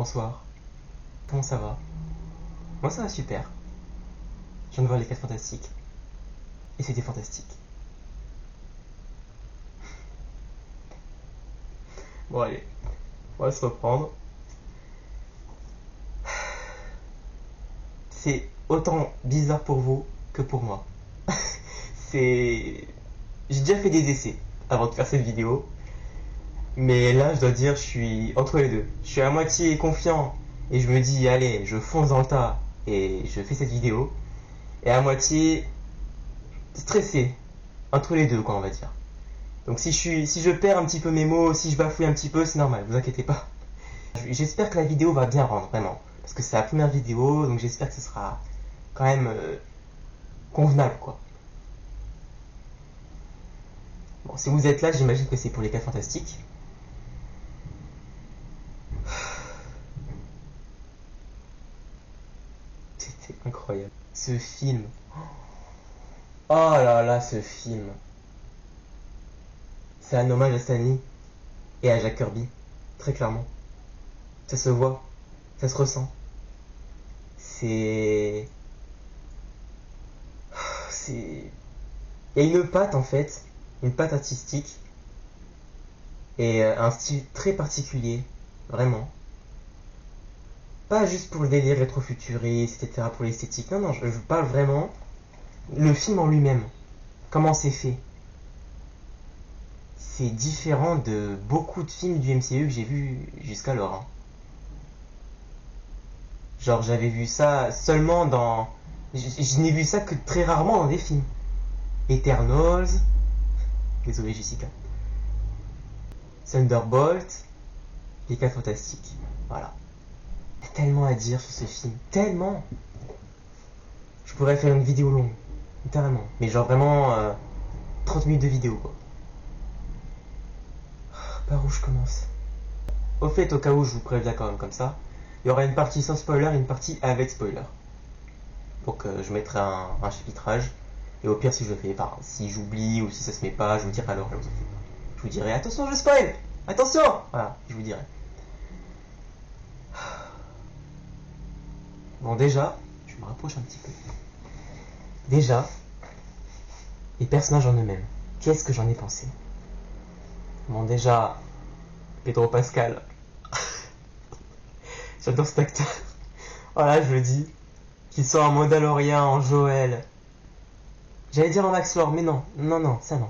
bonsoir. Comment ça va? Moi ça va super. Je viens de voir les 4 fantastiques. Et c'était fantastique. Bon allez, on va se reprendre. C'est autant bizarre pour vous que pour moi. C'est... J'ai déjà fait des essais avant de faire cette vidéo. Mais là, je dois dire, je suis entre les deux. Je suis à moitié confiant et je me dis, allez, je fonce dans le tas et je fais cette vidéo. Et à moitié stressé, entre les deux, quoi, on va dire. Donc si je perds un petit peu mes mots, si je bafouille un petit peu, c'est normal, vous inquiétez pas. J'espère que la vidéo va bien rendre, vraiment. Parce que c'est la première vidéo, donc j'espère que ce sera quand même convenable, quoi. Bon, si vous êtes là, j'imagine que c'est pour les 4 fantastiques. C'était incroyable. Ce film. Oh là là, ce film. C'est un hommage à Stanley et à Jack Kirby, très clairement. Ça se voit, ça se ressent. C'est... Il y a une patte en fait, une patte artistique et un style très particulier, vraiment. Pas juste pour le délire rétro-futuriste, etc., pour l'esthétique. Non, non, je parle vraiment le film en lui-même. Comment c'est fait. C'est différent de beaucoup de films du MCU que j'ai vus jusqu'alors. Hein. Genre, j'avais vu ça seulement dans... Je n'ai vu ça que très rarement dans des films. Eternals... Désolé, Jessica. Thunderbolt... Les 4 Fantastiques. Voilà. Il y a tellement à dire sur ce film. Tellement. Je pourrais faire une vidéo longue. Littéralement. Mais genre vraiment... 30 minutes de vidéo, quoi. Par où je commence? Au fait, au cas où je vous préviens quand même comme ça, il y aura une partie sans spoiler et une partie avec spoiler. Donc je mettrai un chapitrage. Et au pire, si je le fais, enfin, si j'oublie ou si ça se met pas, je vous dirai alors, je vous dirai attention, je spoil. Attention. Voilà, je vous dirai. Bon, déjà, je me rapproche un petit peu. Déjà, les personnages en eux-mêmes. Qu'est-ce que j'en ai pensé? Bon, déjà, Pedro Pascal. J'adore cet acteur. Voilà, je le dis. Qu'il soit en Mandalorian, en Joël. J'allais dire en Max Lord, mais non. Non, non, ça non.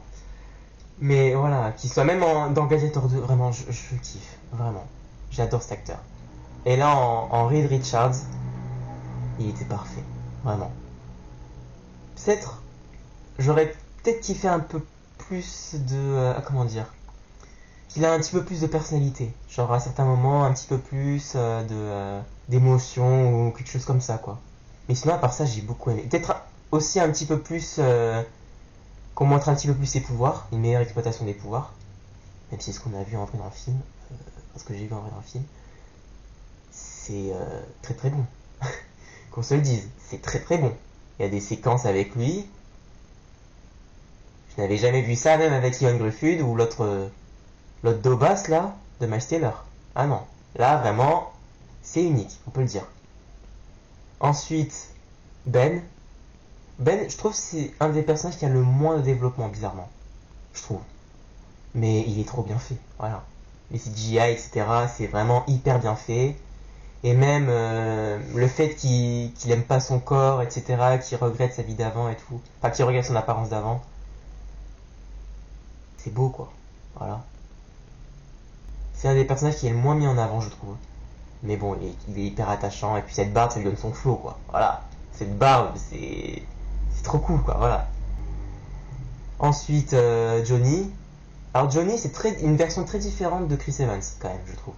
Mais voilà, qu'il soit même dans Gladiator 2, vraiment, je kiffe. Vraiment. J'adore cet acteur. Et là, en Reed Richards, il était parfait. Vraiment. J'aurais peut-être kiffé un peu plus de... comment dire? Qu'il a un petit peu plus de personnalité. Genre à certains moments, un petit peu plus d'émotion ou quelque chose comme ça, quoi. Mais sinon, à part ça, j'ai beaucoup aimé. Peut-être aussi un petit peu plus... qu'on montre un petit peu plus ses pouvoirs, une meilleure exploitation des pouvoirs. Même si c'est ce qu'on a vu en vrai dans le film. Parce que j'ai vu en vrai dans le film. C'est très très bon. Qu'on se le dise, c'est très très bon. Il y a des séquences avec lui. Je n'avais jamais vu ça, même avec Ian Gruffud ou l'autre Dobas là, de Miles Taylor. Ah non, là vraiment, c'est unique, on peut le dire. Ensuite, Ben, je trouve que c'est un des personnages qui a le moins de développement, bizarrement. Je trouve. Mais il est trop bien fait, voilà. Les CGI, etc., c'est vraiment hyper bien fait. Et même le fait qu'il aime pas son corps, etc., qu'il regrette sa vie d'avant et tout. Enfin, qu'il regrette son apparence d'avant. C'est beau, quoi. Voilà. C'est un des personnages qui est le moins mis en avant, je trouve. Mais bon, il est hyper attachant. Et puis cette barbe, ça lui donne son flow, quoi. Voilà. Cette barbe, c'est trop cool, quoi. Voilà. Ensuite, Johnny. Alors Johnny, c'est une version très différente de Chris Evans, quand même, je trouve.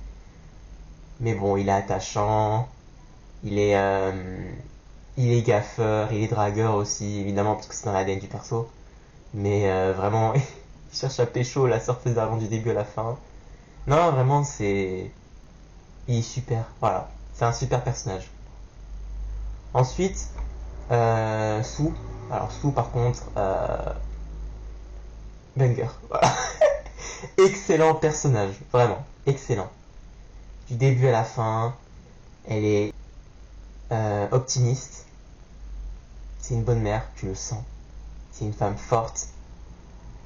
Mais bon, il est attachant. Il est gaffeur, il est dragueur aussi, évidemment, parce que c'est dans l'ADN du perso. Mais vraiment, il cherche à pécho la sortie d'argent du début à la fin. Non, vraiment, il est super. Voilà, c'est un super personnage. Ensuite, Sue. Alors Sue, par contre, banger. Voilà. Excellent personnage, vraiment, excellent. Du début à la fin, Elle est optimiste. C'est une bonne mère, tu le sens. C'est une femme forte.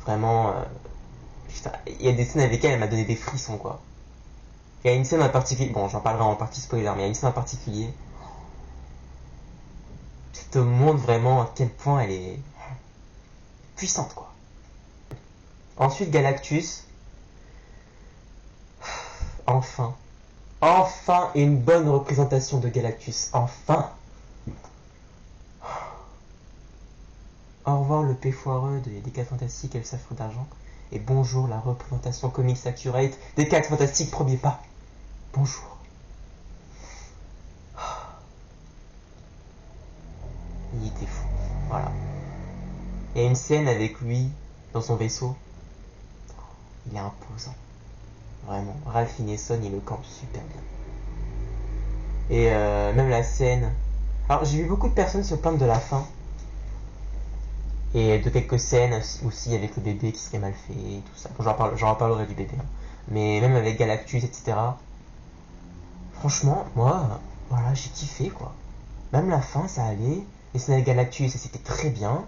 Vraiment, putain, il y a des scènes avec elle m'a donné des frissons, quoi. Il y a une scène en particulier, bon, j'en parlerai en partie spoiler, mais il y a une scène en particulier qui te montre vraiment à quel point elle est puissante, quoi. Ensuite, Galactus. Enfin. Enfin une bonne représentation de Galactus. Enfin. Au revoir le P foireux des 4 Fantastiques et le Saphir d'Argent. Et bonjour la représentation comics accurate des 4 Fantastiques premier pas. Bonjour. Il était fou. Voilà. Il y a une scène avec lui dans son vaisseau. Il est imposant. Vraiment. Ralph Ineson, il le campe super bien. Et même la scène. Alors j'ai vu beaucoup de personnes se plaindre de la fin. Et de quelques scènes aussi avec le bébé qui serait mal fait et tout ça. Bon, j'en reparlerai du bébé. Hein. Mais même avec Galactus, etc. Franchement, moi, voilà, j'ai kiffé quoi. Même la fin, ça allait. Les scènes avec Galactus, c'était très bien.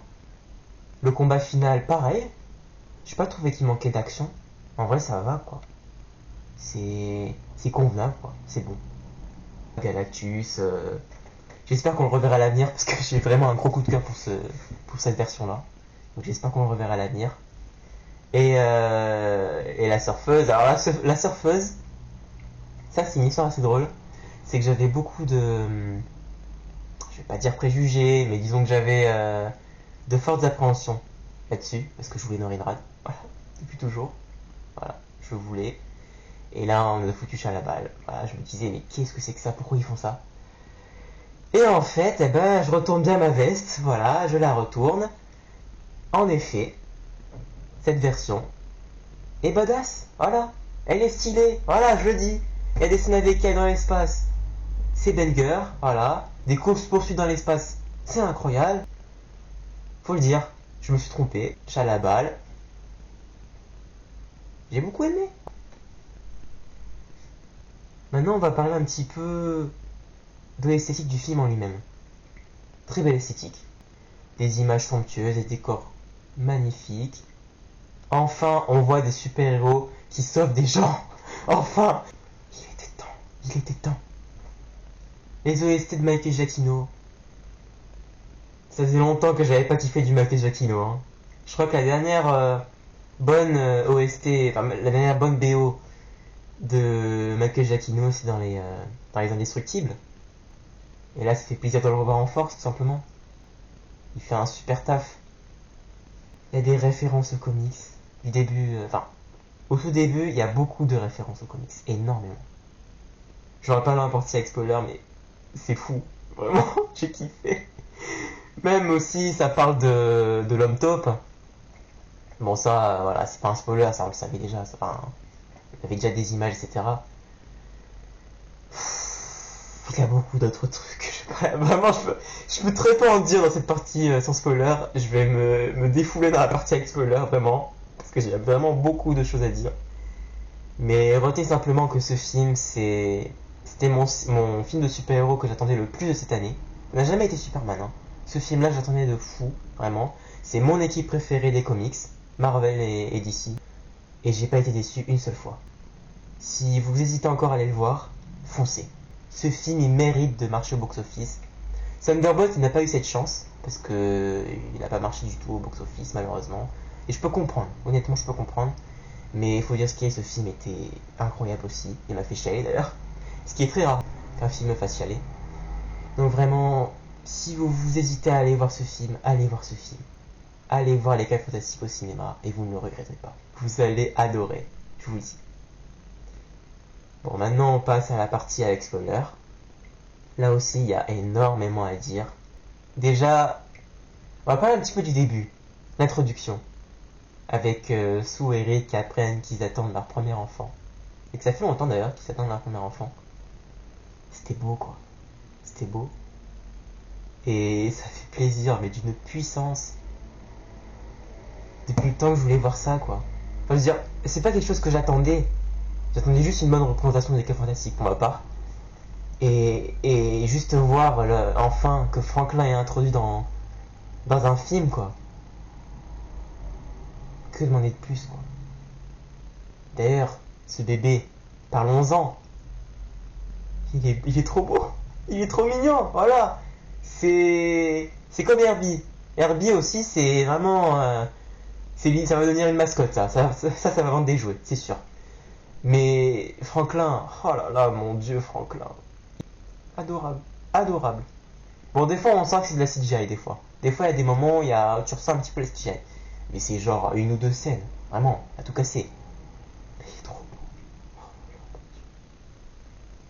Le combat final, pareil. J'ai pas trouvé qu'il manquait d'action. En vrai, ça va quoi. C'est convenable quoi. C'est bon. Galactus. J'espère qu'on le reverra à l'avenir parce que j'ai vraiment un gros coup de cœur pour cette version-là. Donc j'espère qu'on le reverra à l'avenir. Et la surfeuse. Alors la surfeuse, ça c'est une histoire assez drôle. C'est que j'avais beaucoup de, je vais pas dire préjugés, mais disons que j'avais de fortes appréhensions là-dessus parce que je voulais Norrin Radd. Voilà, depuis toujours. Voilà, je voulais. Et là on a foutu chat à la balle. Voilà, je me disais mais qu'est-ce que c'est que ça? Pourquoi ils font ça? Et en fait, eh ben, je retourne bien ma veste, voilà, je la retourne. En effet, cette version est badass, voilà. Elle est stylée, voilà, je le dis. Il y a des scènes avec elle dans l'espace, c'est banger, voilà. Des courses-poursuites dans l'espace, c'est incroyable. Faut le dire, je me suis trompé, chat à la balle. J'ai beaucoup aimé. Maintenant, on va parler un petit peu de l'esthétique du film en lui-même. Très belle esthétique. Des images somptueuses, des décors magnifiques. Enfin, on voit des super-héros qui sauvent des gens. Enfin, il était temps. Les OST de Michael Giacchino. Ça faisait longtemps que j'avais pas kiffé du Michael Giacchino. Hein. Je crois que la dernière bonne OST, enfin la dernière bonne BO de Michael Giacchino, c'est dans les Indestructibles. Et là, ça fait plaisir de le revoir en force, tout simplement. Il fait un super taf. Il y a des références aux comics. Du début, au tout début, il y a beaucoup de références aux comics. Énormément. J'aurais pas l'importé avec spoiler, mais c'est fou. Vraiment, j'ai kiffé. Même aussi, ça parle de l'homme taupe. Bon, ça, voilà, c'est pas un spoiler, ça on le savait déjà. Enfin, il y avait déjà des images, etc. Il y a beaucoup d'autres trucs. Vraiment, je peux très peu en dire dans cette partie sans spoiler. Je vais me défouler dans la partie avec spoiler, vraiment. Parce que j'ai vraiment beaucoup de choses à dire. Mais retenez simplement que ce film, c'était mon film de super-héros que j'attendais le plus de cette année. Ça n'a jamais été Superman. Hein. Ce film-là, j'attendais de fou, vraiment. C'est mon équipe préférée des comics, Marvel et DC. Et j'ai pas été déçu une seule fois. Si vous hésitez encore à aller le voir, foncez. Ce film, il mérite de marcher au box-office. Thunderbolt, il n'a pas eu cette chance, parce que il n'a pas marché du tout au box-office, malheureusement. Et je peux comprendre, honnêtement, je peux comprendre. Mais il faut dire ce qui est, ce film était incroyable aussi. Il m'a fait chialer d'ailleurs. Ce qui est très rare qu'un film me fasse chialer. Donc vraiment, si vous hésitez à aller voir ce film, allez voir ce film. Allez voir les 4 Fantastiques au cinéma et vous ne le regretterez pas. Vous allez adorer, je vous le dis. Bon, maintenant on passe à la partie avec spoiler. Là aussi, il y a énormément à dire. Déjà, on va parler un petit peu du début, l'introduction. Avec Sue et Rick qui apprennent qu'ils attendent leur premier enfant. Et que ça fait longtemps d'ailleurs qu'ils attendent leur premier enfant. C'était beau quoi. C'était beau. Et ça fait plaisir, mais d'une puissance. Depuis le temps que je voulais voir ça quoi. Enfin, je veux dire, c'est pas quelque chose que j'attendais. J'attendais juste une bonne représentation des 4 Fantastiques pour ma part. Et juste voir enfin que Franklin est introduit dans un film, quoi. Que demander de plus, quoi. D'ailleurs, ce bébé, parlons-en. Il est trop beau. Il est trop mignon, voilà. C'est comme Herbie. Herbie aussi, c'est vraiment... ça va devenir une mascotte, ça va vendre des jouets, c'est sûr. Mais Franklin, oh là là, mon Dieu, Franklin. Adorable, adorable. Bon, des fois, on sent que c'est de la CGI, des fois. Des fois, il y a des moments où tu ressens un petit peu la CGI. Mais c'est genre une ou deux scènes, vraiment, à tout casser. Il est trop beau.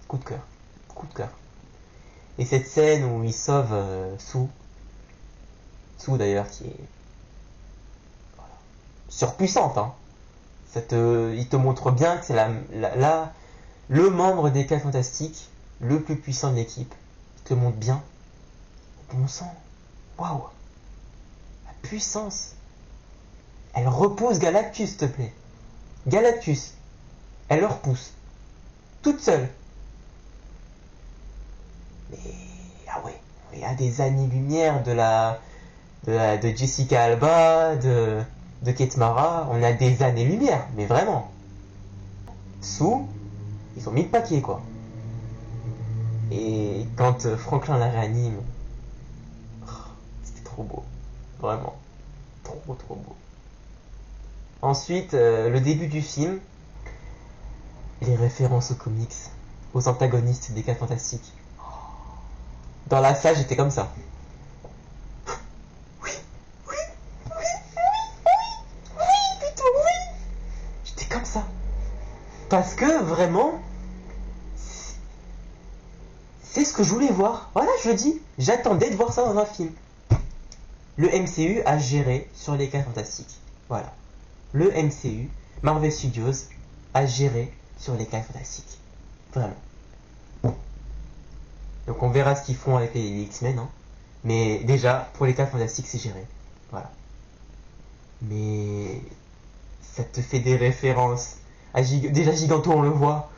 Coup de cœur, coup de cœur. Et cette scène où il sauve Sue d'ailleurs, qui est surpuissante, hein. Il te montre bien que c'est le membre des 4 Fantastiques, le plus puissant de l'équipe. Il te le montre bien. Bon sang, waouh, la puissance. Elle repousse Galactus, s'il te plaît. Galactus, elle le repousse, toute seule. Mais ah ouais, il y a des années-lumière de Jessica Alba, de Kate Mara, on a des années-lumière, mais vraiment. Sous, ils ont mis le paquet, quoi. Et quand Franklin la réanime, c'était trop beau. Vraiment. Trop, trop beau. Ensuite, le début du film, les références aux comics, aux antagonistes des 4 Fantastiques. Dans la salle, j'étais comme ça. Oui, oui, oui, oui, oui, putain, oui. J'étais comme ça. Parce que vraiment, c'est ce que je voulais voir. Voilà, je le dis. J'attendais de voir ça dans un film. Le MCU a géré sur les 4 Fantastiques. Voilà. Le MCU, Marvel Studios, a géré sur les 4 Fantastiques. Vraiment. Donc on verra ce qu'ils font avec les X-Men. Hein. Mais déjà, pour les 4 Fantastiques, c'est géré. Voilà. Mais ça te fait des références. Déjà, Giganto, on le voit.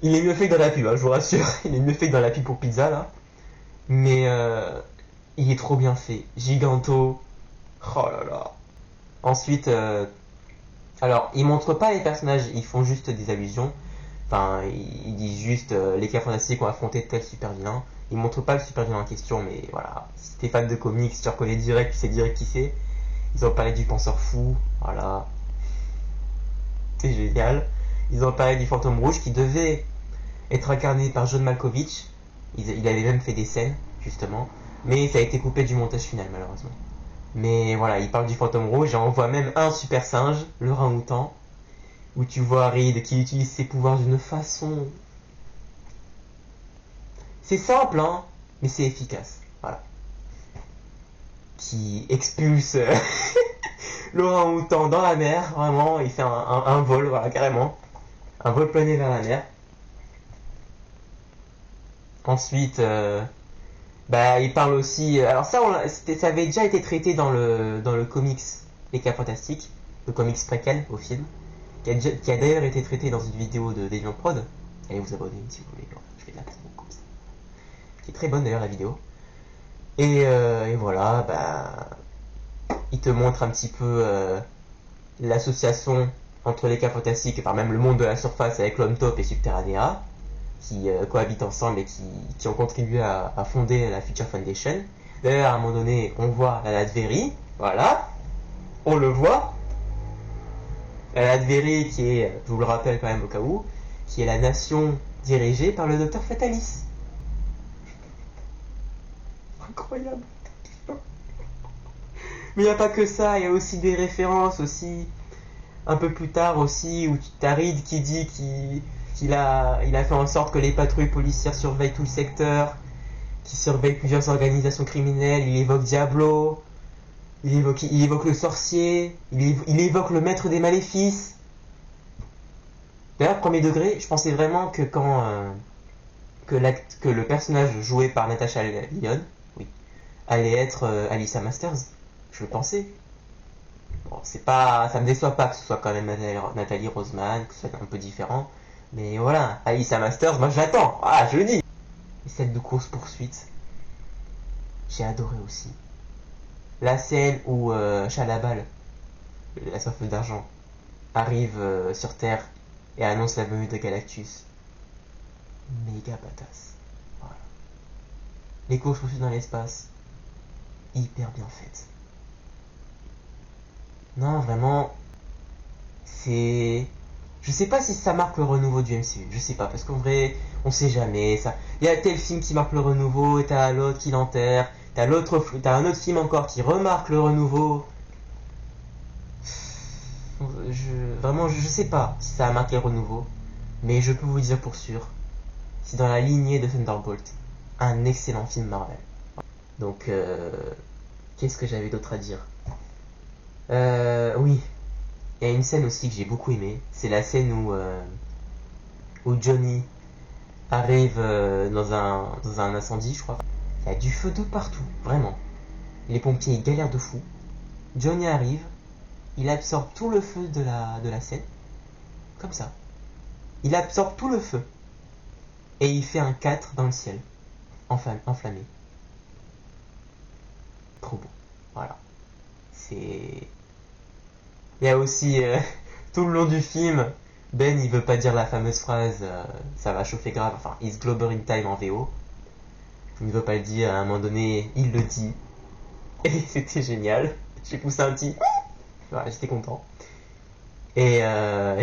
Il est mieux fait que dans la pub, hein, je vous rassure. Il est mieux fait que dans la pub pour pizza, là. Mais il est trop bien fait. Giganto. Oh là là. Ensuite, alors, ils montrent pas les personnages, ils font juste des allusions. Enfin, ils disent juste les 4 Fantastiques ont affronté tel super vilain. Ils montrent pas le super vilain en question, mais voilà. Si t'es fan de comics, tu reconnais direct, tu sais direct qui c'est. Ils ont parlé du penseur fou, voilà. C'est génial. Ils ont parlé du fantôme rouge qui devait être incarné par John Malkovich. Il avait même fait des scènes, justement. Mais ça a été coupé du montage final, malheureusement. Mais voilà, il parle du fantôme rouge et on voit même un super singe, le orang-outan, où tu vois Reed qui utilise ses pouvoirs d'une façon... C'est simple, hein, mais c'est efficace. Voilà. Qui expulse l'orang-outan dans la mer, vraiment, il fait un vol, voilà, carrément. Un vol plané vers la mer. Ensuite, il parle aussi... Alors ça, ça avait déjà été traité dans le comics Les 4 Fantastiques, le comics préquel au film, qui a d'ailleurs été traité dans une vidéo de Deviant Prod. Allez vous abonner si vous voulez, je fais de la promo comme ça. Qui est très bonne d'ailleurs la vidéo. Et voilà, il te montre un petit peu l'association entre les 4 Fantastiques, enfin même le monde de la surface avec l'Homme Top et Subterranea, qui cohabitent ensemble et qui ont contribué à fonder la Future Foundation. D'ailleurs, à un moment donné, on voit la Latverie, voilà, on le voit. La Latverie qui est, je vous le rappelle quand même au cas où, qui est la nation dirigée par le Docteur Fatalis. Incroyable. Mais il n'y a pas que ça, il y a aussi des références aussi, un peu plus tard aussi, où tu as Reed qui dit qu'il a fait en sorte que les patrouilles policières surveillent tout le secteur, qui surveillent plusieurs organisations criminelles. Il évoque Diablo, il évoque le sorcier, il évoque le maître des maléfices. D'ailleurs, premier degré, je pensais vraiment que que le personnage joué par Natasha Lyonne, oui, allait être Alyssa Masters. Je le pensais. Bon, ça me déçoit pas que ce soit quand même Nathalie Roseman, que ce soit un peu différent. Mais voilà, Alyssa Masters, moi je l'attends. Ah, je le dis. les scènes de course-poursuite, j'ai adoré aussi. La scène où Chalabal, la surfeuse d'argent, arrive sur Terre et annonce la venue de Galactus. Méga badass. Voilà. Les courses-poursuites dans l'espace, hyper bien faites. Non, vraiment, c'est... Je sais pas si ça marque le renouveau du MCU, je sais pas, parce qu'en vrai, on sait jamais, ça... Il y a tel film qui marque le renouveau, et t'as l'autre qui l'enterre, t'as un autre film encore qui remarque le renouveau. Vraiment, je sais pas si ça a marqué le renouveau, mais je peux vous dire pour sûr, c'est dans la lignée de Thunderbolt, un excellent film Marvel. Donc, qu'est-ce que j'avais d'autre à dire? Oui, il y a une scène aussi que j'ai beaucoup aimée, c'est la scène où Johnny arrive dans un incendie, je crois. Il y a du feu de partout, vraiment. Les pompiers galèrent de fou. Johnny arrive, il absorbe tout le feu de la scène, comme ça. Il absorbe tout le feu. Et il fait un 4 dans le ciel, enflammé. Trop beau. Voilà. C'est... Il y a aussi, tout le long du film, Ben il veut pas dire la fameuse phrase ça va chauffer grave, enfin, is global in time en VO. Il ne veut pas le dire, à un moment donné, il le dit. Et c'était génial. J'ai poussé un petit... Voilà, j'étais content. Et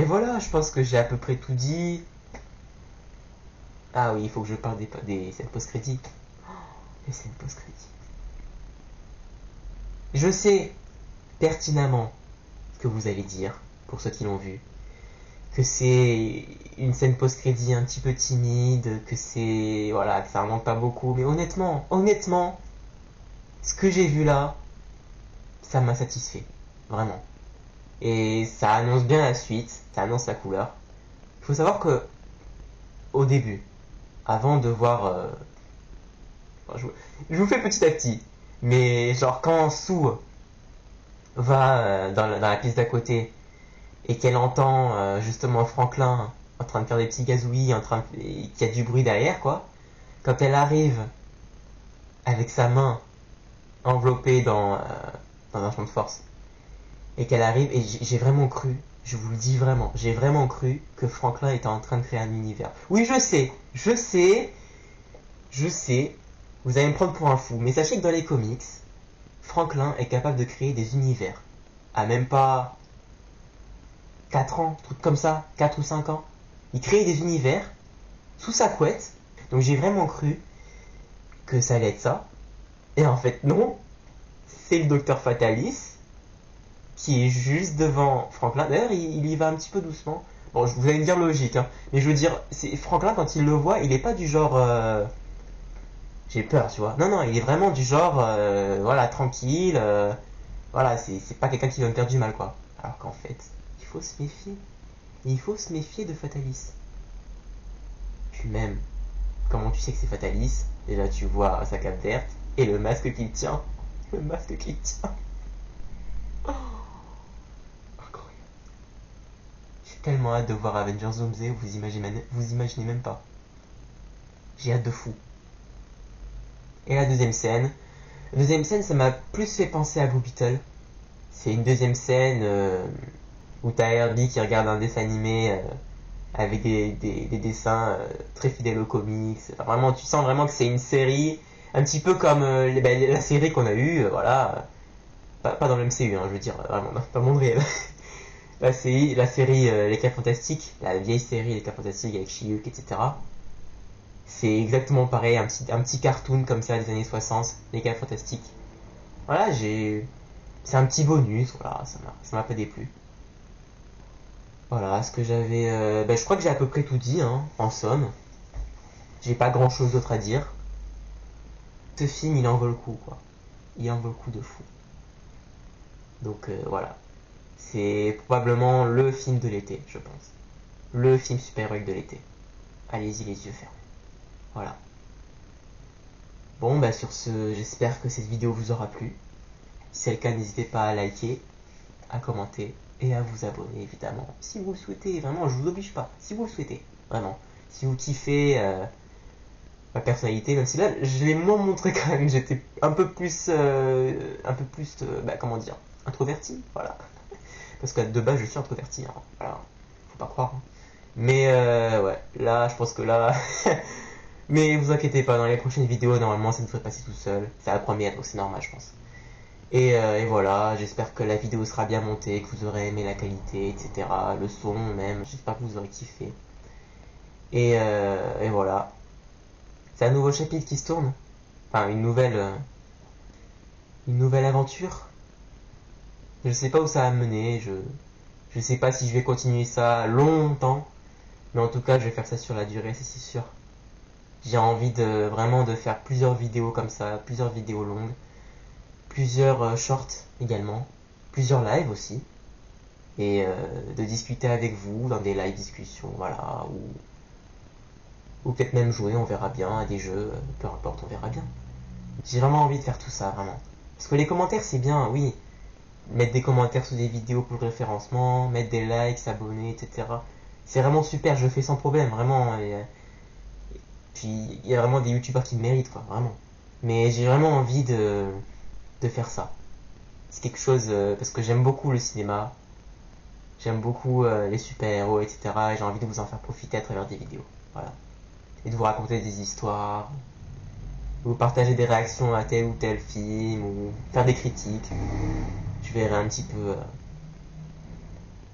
voilà, je pense que j'ai à peu près tout dit. Ah oui, il faut que je parle des scènes post-crédit. Les scènes post-crédit. Je sais pertinemment ce que vous allez dire, pour ceux qui l'ont vu, que c'est une scène post-crédit un petit peu timide, que c'est... Voilà, que ça remonte pas beaucoup. Mais honnêtement, ce que j'ai vu là, ça m'a satisfait. Vraiment. Et ça annonce bien la suite, ça annonce la couleur. Il faut savoir que, au début, avant de voir... je vous fais petit à petit, mais genre quand Sue va dans la piste d'à côté et qu'elle entend justement Franklin en train de faire des petits gazouillis, qu'il y a du bruit derrière, quoi. Quand elle arrive avec sa main enveloppée dans un champ de force et qu'elle arrive, et j'ai vraiment cru, je vous le dis vraiment, j'ai vraiment cru que Franklin était en train de créer un univers. Oui, je sais, vous allez me prendre pour un fou, mais sachez que dans les comics, Franklin est capable de créer des univers. À même pas 4 ans, truc comme ça, 4 ou 5 ans. Il crée des univers sous sa couette. Donc j'ai vraiment cru que ça allait être ça. Et en fait, non. C'est le docteur Fatalis qui est juste devant Franklin. D'ailleurs, il y va un petit peu doucement. Bon, vous allez me dire logique, hein. Mais je veux dire, Franklin, quand il le voit, il est pas du genre... j'ai peur, tu vois. Non, il est vraiment du genre... voilà, tranquille. Voilà, c'est pas quelqu'un qui va me faire du mal, quoi. Alors qu'en fait, il faut se méfier. Il faut se méfier de Fatalis. Puis même, comment tu sais que c'est Fatalis? Déjà, tu vois sa cape verte et le masque qu'il tient. Le masque qu'il tient. Oh, incroyable. J'ai tellement hâte de voir Avengers Doomsday, vous imaginez même pas. J'ai hâte de fou. Et la deuxième scène. La deuxième scène, ça m'a plus fait penser à Blue Beetle. C'est une deuxième scène où t'as Herbie qui regarde un dessin animé avec des dessins très fidèles aux comics. Enfin, vraiment, tu sens vraiment que c'est une série, un petit peu comme la série qu'on a eue, voilà. Pas dans le MCU, hein, je veux dire, vraiment, dans le monde réel. La série Les 4 Fantastiques, la vieille série Les 4 Fantastiques avec She-Hulk, etc. C'est exactement pareil, un petit cartoon comme ça des années 60, Les 4 Fantastiques. Voilà, c'est un petit bonus, voilà, ça m'a pas déplu. Voilà, ce que j'avais... je crois que j'ai à peu près tout dit, hein, en somme. J'ai pas grand chose d'autre à dire. Ce film, il en vaut le coup, quoi. Il en vaut le coup de fou. Donc voilà. C'est probablement le film de l'été, je pense. Le film super-héroïque de l'été. Allez-y les yeux fermés. Voilà. Bon, bah sur ce, j'espère que cette vidéo vous aura plu. Si c'est le cas, n'hésitez pas à liker, à commenter et à vous abonner évidemment. Si vous le souhaitez, vraiment, je vous oblige pas. Si vous le souhaitez, vraiment. Si vous kiffez ma personnalité, même si là je l'ai moins montré quand même, j'étais un peu plus, comment dire, introverti, voilà. Parce que de base je suis introverti, hein. Voilà, faut pas croire, hein. Mais ouais, là je pense que là, mais vous inquiétez pas, dans les prochaines vidéos normalement ça devrait passer tout seul, c'est la première donc c'est normal je pense. Et voilà, j'espère que la vidéo sera bien montée, que vous aurez aimé la qualité, etc. Le son même, j'espère que vous aurez kiffé. Et voilà. C'est un nouveau chapitre qui se tourne. Enfin, une nouvelle aventure. Je sais pas où ça va me mener, je sais pas si je vais continuer ça longtemps. Mais en tout cas, je vais faire ça sur la durée, c'est sûr. J'ai envie de vraiment de faire plusieurs vidéos comme ça, plusieurs vidéos longues, plusieurs shorts également, plusieurs lives aussi. Et de discuter avec vous dans des live discussions, voilà, ou peut-être même jouer, on verra bien, à des jeux, peu importe, on verra bien. J'ai vraiment envie de faire tout ça, vraiment. Parce que les commentaires, c'est bien, oui. Mettre des commentaires sous des vidéos pour le référencement, mettre des likes, s'abonner, etc. C'est vraiment super, je le fais sans problème, vraiment. Et puis, il y a vraiment des youtubeurs qui le méritent, quoi, vraiment. Mais j'ai vraiment envie de faire ça. C'est quelque chose, parce que j'aime beaucoup le cinéma, j'aime beaucoup les super-héros, etc. Et j'ai envie de vous en faire profiter à travers des vidéos. Voilà. Et de vous raconter des histoires, vous partager des réactions à tel ou tel film, ou faire des critiques. Je verrai un petit peu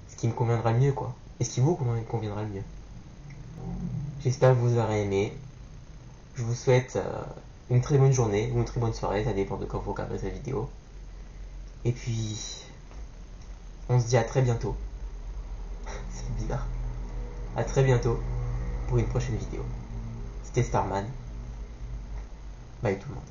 ce qui me conviendra le mieux, quoi. Et ce qui vous conviendra le mieux. J'espère que vous aurez aimé. Je vous souhaite une très bonne journée ou une très bonne soirée, ça dépend de quand vous regarderez cette vidéo. Et puis, on se dit à très bientôt. C'est bizarre. À très bientôt pour une prochaine vidéo. C'était Starman. Bye tout le monde.